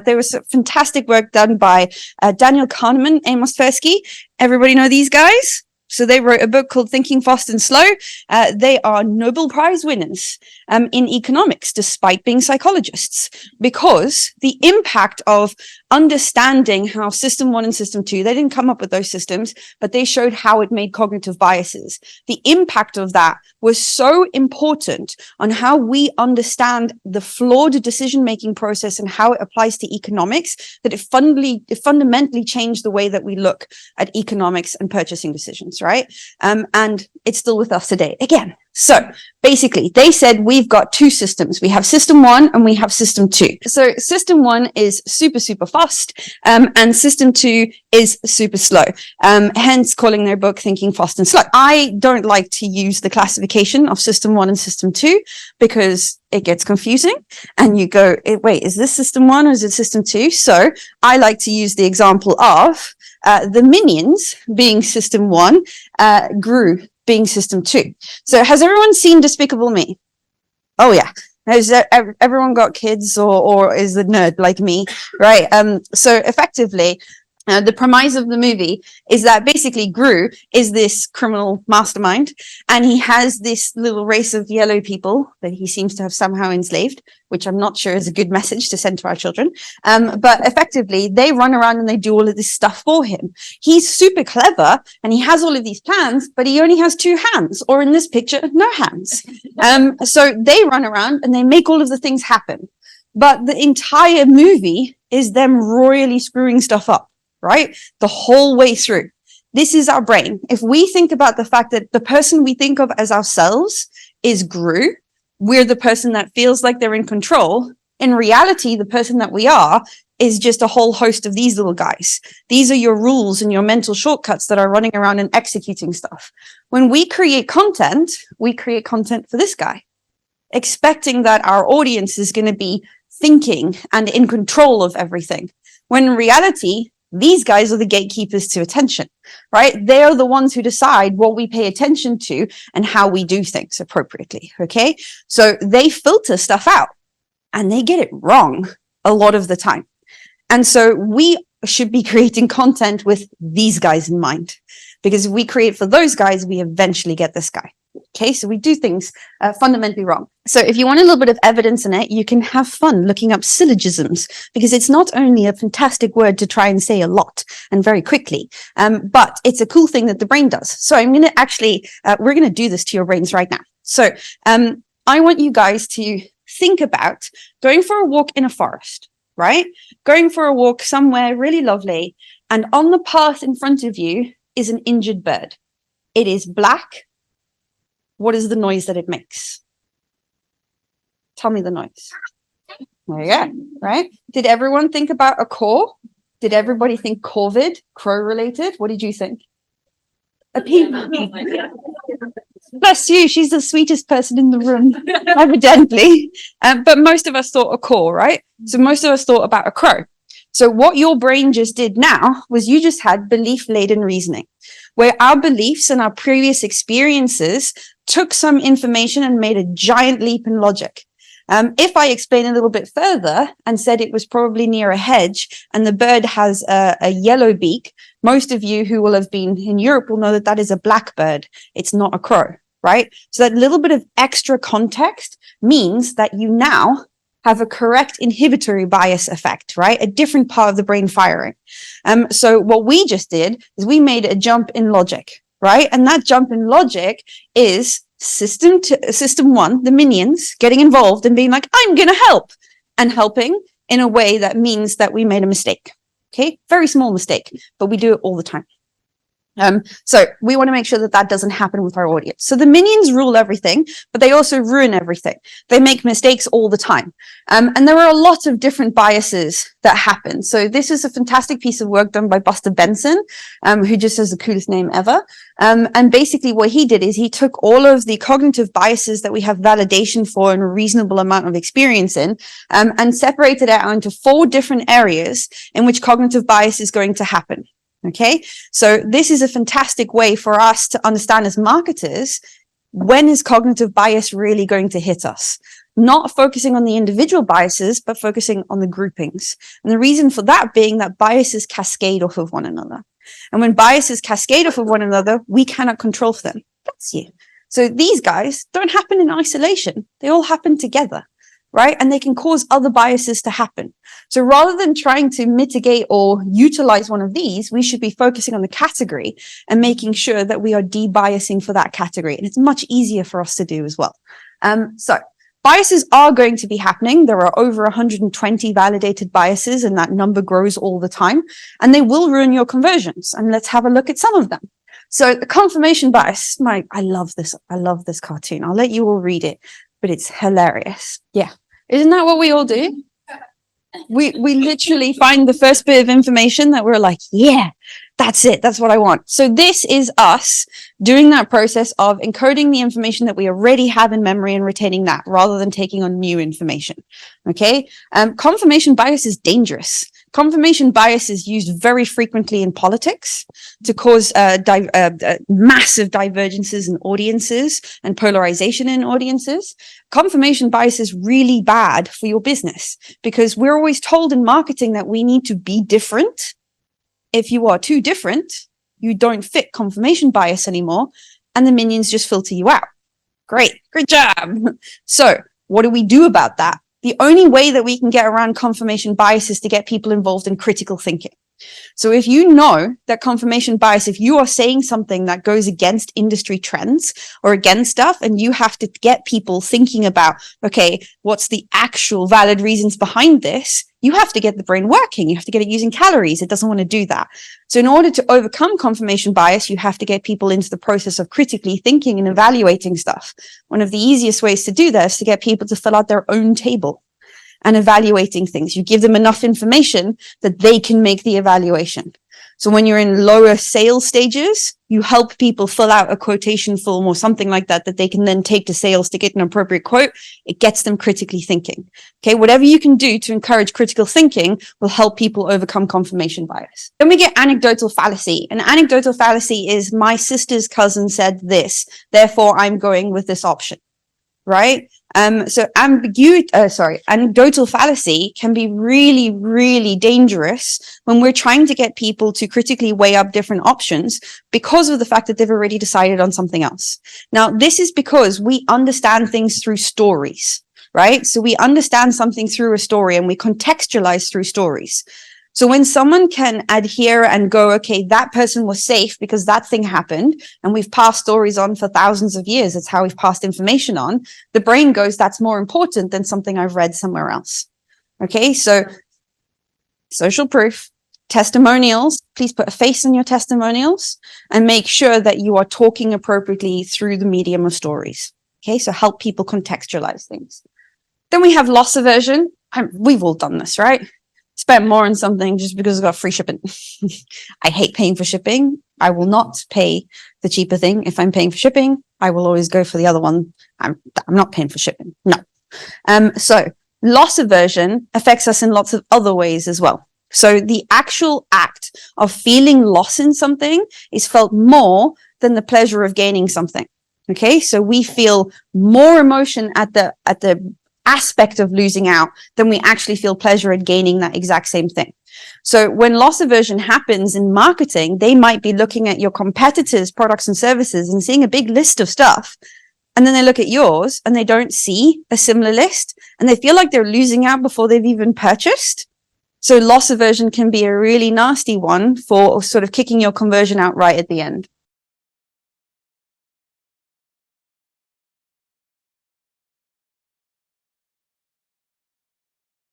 There was fantastic work done by Daniel Kahneman, Amos Tversky. Everybody know these guys? So they wrote a book called Thinking Fast and Slow. They are Nobel Prize winners in economics, despite being psychologists, because the impact of understanding how system 1 and system 2, they didn't come up with those systems, but they showed how it made cognitive biases. The impact of that was so important on how we understand the flawed decision-making process and how it applies to economics, that it fundamentally changed the way that we look at economics and purchasing decisions, right? And it's still with us today again. So basically, they said we've got two systems. We have system 1 and we have system 2. So system 1 is super, super fast, and system 2 is super slow. Hence calling their book Thinking Fast and Slow. I don't like to use the classification of system 1 and system 2 because it gets confusing and you go, wait, is this system 1 or is it system 2? So I like to use the example of the Minions being system 1, Gru being system 2. So has everyone seen Despicable Me? Oh yeah. Has everyone got kids or is a nerd like me, right? So effectively, the premise of the movie is that basically Gru is this criminal mastermind, and he has this little race of yellow people that he seems to have somehow enslaved, which I'm not sure is a good message to send to our children. But effectively, they run around and they do all of this stuff for him. He's super clever and he has all of these plans, but he only has 2 hands, or in this picture, no hands. So they run around and they make all of the things happen. But the entire movie is them royally screwing stuff up, right? The whole way through. This is our brain. If we think about the fact that the person we think of as ourselves is Gru, we're the person that feels like they're in control. In reality, the person that we are is just a whole host of these little guys. These are your rules and your mental shortcuts that are running around and executing stuff. When we create content for this guy, expecting that our audience is going to be thinking and in control of everything. When in reality, these guys are the gatekeepers to attention, right? They are the ones who decide what we pay attention to and how we do things appropriately, okay? So they filter stuff out and they get it wrong a lot of the time. And so we should be creating content with these guys in mind, because if we create for those guys, we eventually get this guy. Okay, so we do things fundamentally wrong. So if you want a little bit of evidence in it, you can have fun looking up syllogisms, because it's not only a fantastic word to try and say a lot and very quickly, but it's a cool thing that the brain does. So I'm going to actually, we're going to do this to your brains right now. So I want you guys to think about going for a walk in a forest, right? Going for a walk somewhere really lovely. And on the path in front of you is an injured bird. It is black. What is the noise that it makes? Tell me the noise. There you go, right? Did everyone think about a caw? Did everybody think COVID, crow related? What did you think? A peep. Bless you, she's the sweetest person in the room, evidently. But most of us thought a caw, right? So most of us thought about a crow. So what your brain just did now was you just had belief-laden reasoning, where our beliefs and our previous experiences took some information and made a giant leap in logic. If I explain a little bit further and said it was probably near a hedge and the bird has a yellow beak, most of you who will have been in Europe will know that that is a blackbird. It's not a crow, right? So that little bit of extra context means that you now have a correct inhibitory bias effect, right? A different part of the brain firing. So what we just did is we made a jump in logic, right? And that jump in logic is system 1, the minions, getting involved and being like, I'm going to help, and helping in a way that means that we made a mistake. Okay, very small mistake, but we do it all the time. So we want to make sure that that doesn't happen with our audience. So the minions rule everything, but they also ruin everything. They make mistakes all the time. And there are a lot of different biases that happen. So this is a fantastic piece of work done by Buster Benson, who just has the coolest name ever. And basically what he did is he took all of the cognitive biases that we have validation for and a reasonable amount of experience in, and separated it out into 4 different areas in which cognitive bias is going to happen. Okay, so this is a fantastic way for us to understand as marketers, when is cognitive bias really going to hit us? not focusing on the individual biases, but focusing on the groupings. And the reason for that being that biases cascade off of one another. And when biases cascade off of one another, we cannot control for them. That's you. So these guys don't happen in isolation. They all happen together, right? And they can cause other biases to happen. So rather than trying to mitigate or utilize one of these, we should be focusing on the category and making sure that we are de-biasing for that category. And it's much easier for us to do as well. So biases are going to be happening. There are over 120 validated biases, and that number grows all the time, and they will ruin your conversions. And let's have a look at some of them. So the confirmation bias, I love this cartoon. I'll let you all read it, but it's hilarious. Yeah. Isn't that what we all do? We literally find the first bit of information that we're like, yeah, that's it. That's what I want. So this is us doing that process of encoding the information that we already have in memory and retaining that rather than taking on new information. Okay. Confirmation bias is dangerous. Confirmation bias is used very frequently in politics to cause massive divergences in audiences and polarization in audiences. Confirmation bias is really bad for your business because we're always told in marketing that we need to be different. If you are too different, you don't fit confirmation bias anymore, and the minions just filter you out. Great job. So what do we do about that? The only way that we can get around confirmation bias is to get people involved in critical thinking. So if you know that confirmation bias, if you are saying something that goes against industry trends or against stuff, and you have to get people thinking about, okay, what's the actual valid reasons behind this? You have to get the brain working. You have to get it using calories. It doesn't want to do that. So in order to overcome confirmation bias, you have to get people into the process of critically thinking and evaluating stuff. One of the easiest ways to do that is to get people to fill out their own table and evaluating things. You give them enough information that they can make the evaluation. So when you're in lower sales stages, you help people fill out a quotation form or something like that, that they can then take to sales to get an appropriate quote. It gets them critically thinking. Okay. Whatever you can do to encourage critical thinking will help people overcome confirmation bias. Then we get anecdotal fallacy. And anecdotal fallacy is my sister's cousin said this, therefore I'm going with this option. Right? So anecdotal fallacy can be really, really dangerous when we're trying to get people to critically weigh up different options because of the fact that they've already decided on something else. Now, this is because we understand things through stories, right? So we understand something through a story and we contextualize through stories. So when someone can adhere and go, okay, that person was safe because that thing happened, and we've passed stories on for thousands of years, it's how we've passed information on, the brain goes, that's more important than something I've read somewhere else. Okay, so social proof, testimonials, please put a face on your testimonials and make sure that you are talking appropriately through the medium of stories. Okay, so help people contextualize things. Then we have loss aversion. We've all done this, right? Spend more on something just because it's got free shipping. I hate paying for shipping. I will not pay the cheaper thing. If I'm paying for shipping, I will always go for the other one. I'm not paying for shipping. No. So loss aversion affects us in lots of other ways as well. So the actual act of feeling loss in something is felt more than the pleasure of gaining something. Okay. So we feel more emotion at the aspect of losing out than we actually feel pleasure at gaining that exact same thing. So when loss aversion happens in marketing, they might be looking at your competitors' products and services and seeing a big list of stuff. And then they look at yours and they don't see a similar list and they feel like they're losing out before they've even purchased. So loss aversion can be a really nasty one for sort of kicking your conversion out right at the end.